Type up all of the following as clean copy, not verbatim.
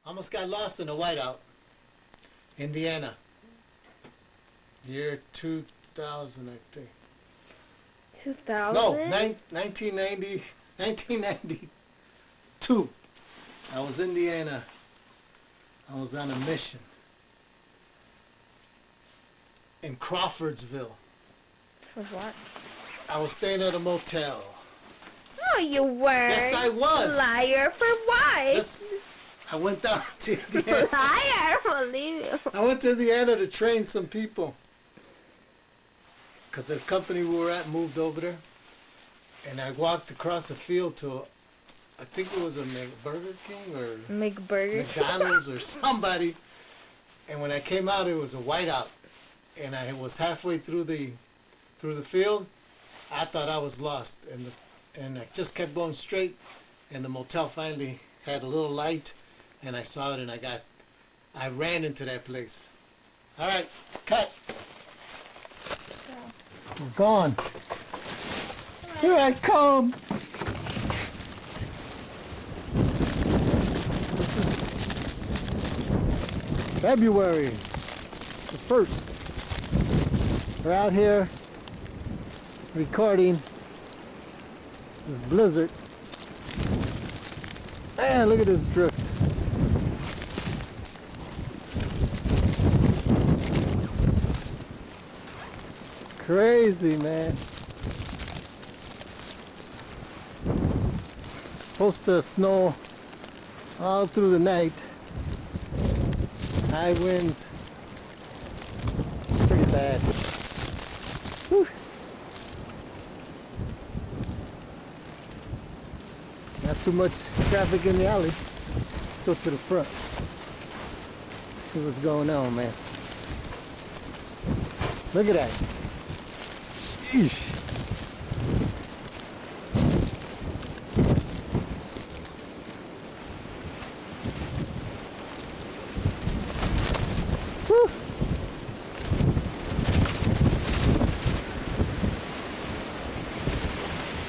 Almost got lost in a whiteout. Indiana. Year 2000, I think. 2000? No, 1992. I was in Indiana. I was on a mission in Crawfordsville. For what? I was staying at a motel. No, you weren't. Yes, I was. Liar. For what? Yes, I went down to Indiana. Liar. I don't believe you. I went to Indiana to train some people. Because the company we were at moved over there. And I walked across the field to, I think it was a Burger King or McDonald's or somebody. And when I came out, it was a whiteout. And I was halfway through the field. I thought I was lost. And I just kept going straight. And the motel finally had a little light. And I saw it and I ran into that place. All right, cut. We're gone. Here I come. This is February the 1st. We're out here recording this blizzard. Man, look at this drift. Crazy, man. Supposed to snow all through the night. High winds. Pretty bad. Whew. Not too much traffic in the alley. Go to the front. See what's going on, man. Look at that. Sheesh. Whew.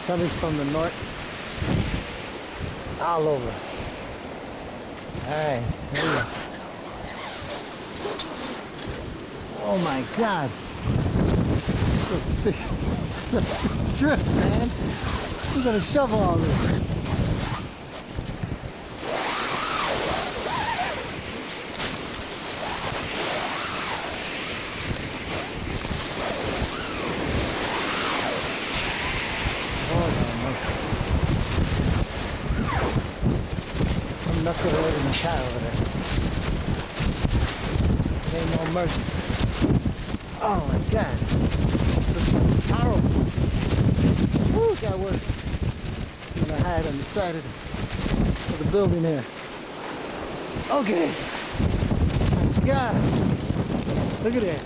Coming from the north. All over. Alright, here we go. Oh my God. It's a drift, man. We're gonna shovel all this. Oh no. I'm knucklehead in the car over there. There ain't no mercy. Oh my God. Horrible. Woo, got worse. I'm gonna hide on the side of the building here. Okay. God. Look at that.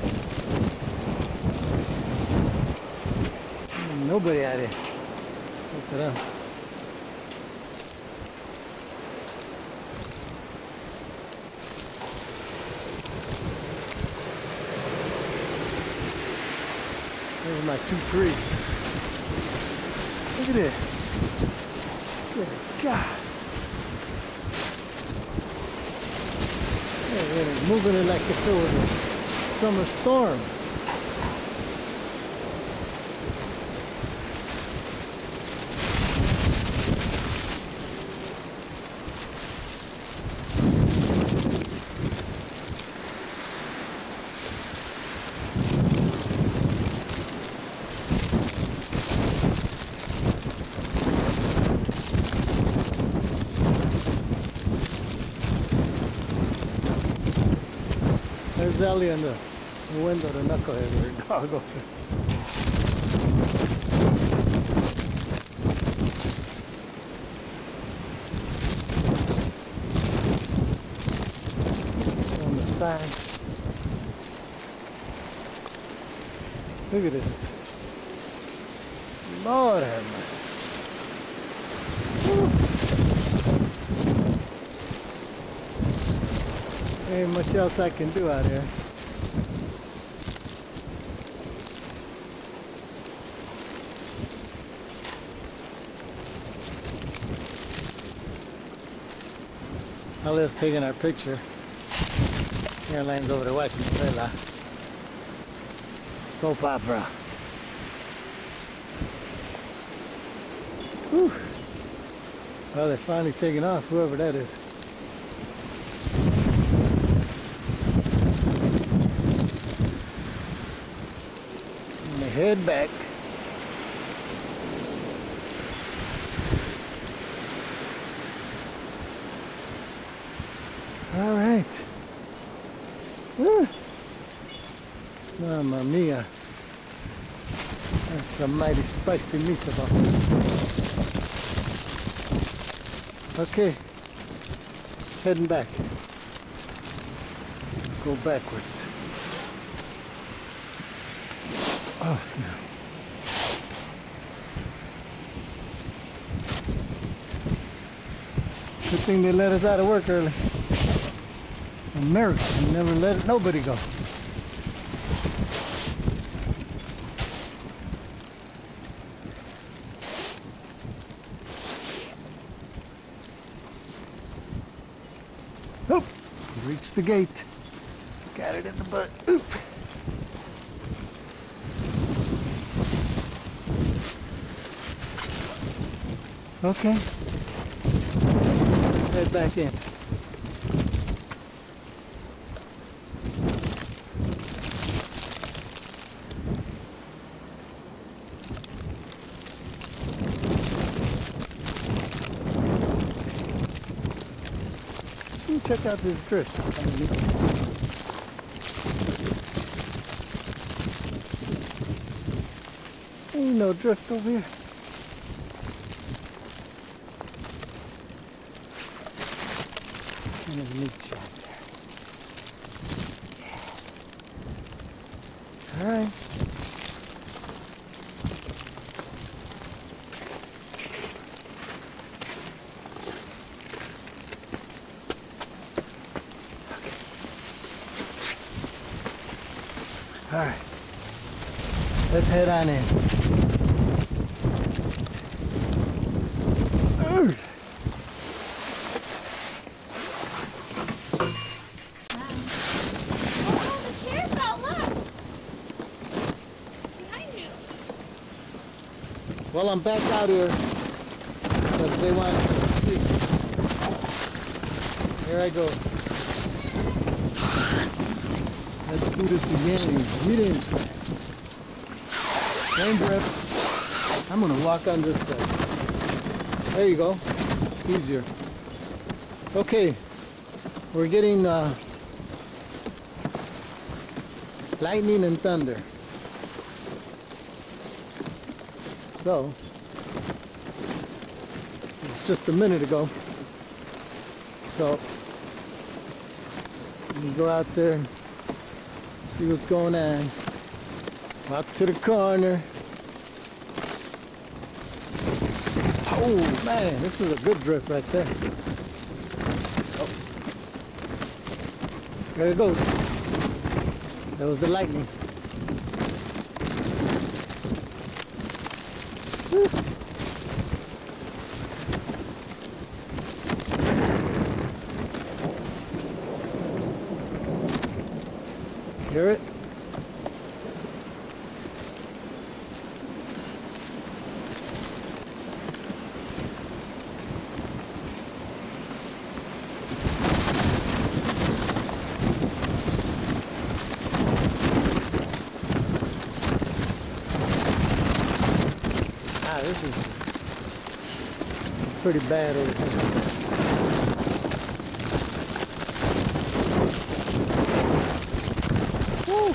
Nobody out here. Look it up. There's my 2 trees. Look at this. Good God. They're moving it like if it was a summer storm. There's Ellie in the window, the knucklehead with her dog over there. On the side. Look at this. Lord have mercy. Ain't much else I can do out here. Alia's taking our picture. Caroline's over there watching the soap opera. Whew. Well, they're finally taking off, whoever that is. And they head back. All right. Woo. Mamma mia. That's a mighty spicy meatball. Okay. Heading back. Go backwards. Oh, no. Good thing they let us out of work early. America never let nobody go. Oh, reached the gate. Got it in the butt. Oop. Okay. Head back in. Check out this drift. Ain't no drift over here. Kind of a neat shot there. All right. All right, let's head on in. Oh, the chair fell left. Behind you. Well, I'm back out here because they want to see. Here I go. Let's do this again. Get in. Same grip. I'm gonna walk on this side. There you go. Easier. Okay. We're getting lightning and thunder. So, it's just a minute ago. So, we go out there and see what's going on. Walk to the corner. Oh man, this is a good drift right there. Oh. There it goes. That was the lightning. Woo. Hear it? This is pretty bad over here. Woo.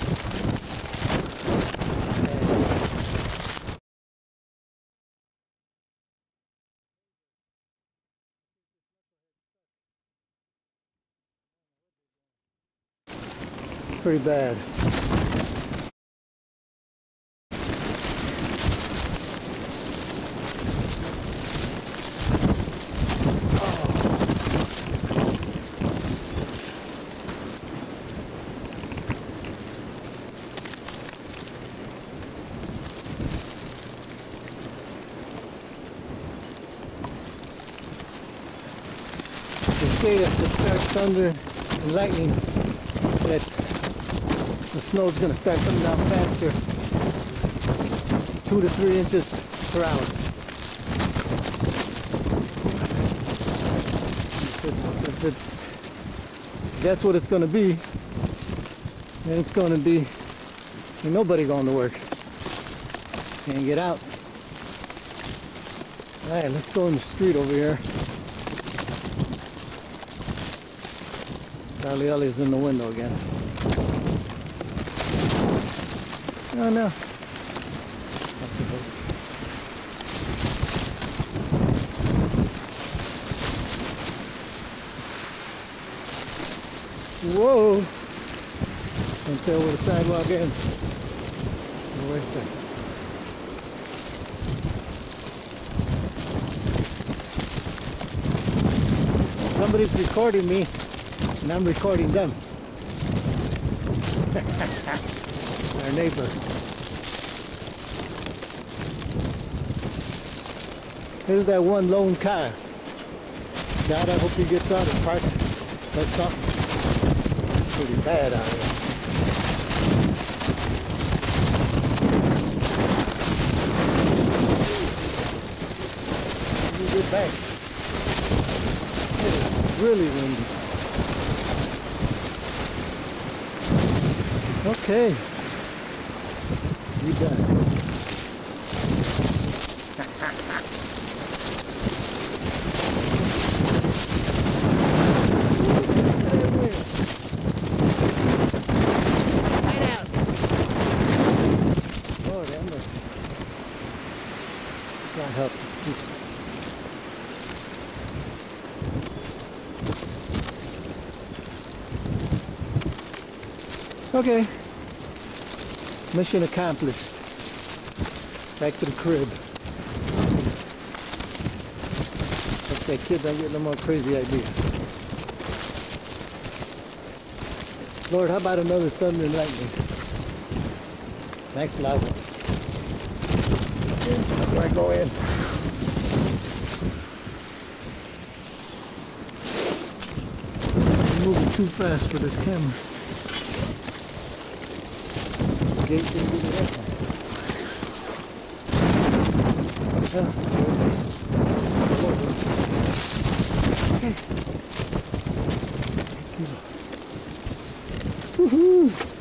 It's pretty bad. say if it starts thunder and lightning that the snow's going to start coming down faster, 2 to 3 inches per hour. If that's what it's going to be, then it's going to be ain't nobody going to work. Can't get out. Alright, let's go in the street over here. Charlie Ellie's in the window again. Oh no. Whoa! Can't tell where the sidewalk ends. Right there. Somebody's recording me, and I'm recording them. Our neighbor. Here's that one lone car. God, I hope he gets out and parks. That's something pretty bad out here. Get back. It is really windy. Okay. We done. Right out. Lord have mercy. Can't help it. Okay, mission accomplished. Back to the crib. Hope that kid don't get no more crazy ideas. Lord, how about another thunder and lightning? Thanks a lot. That's where I go in. I'm moving too fast for this camera. Gate didn't do the rest. Okay. Woohoo!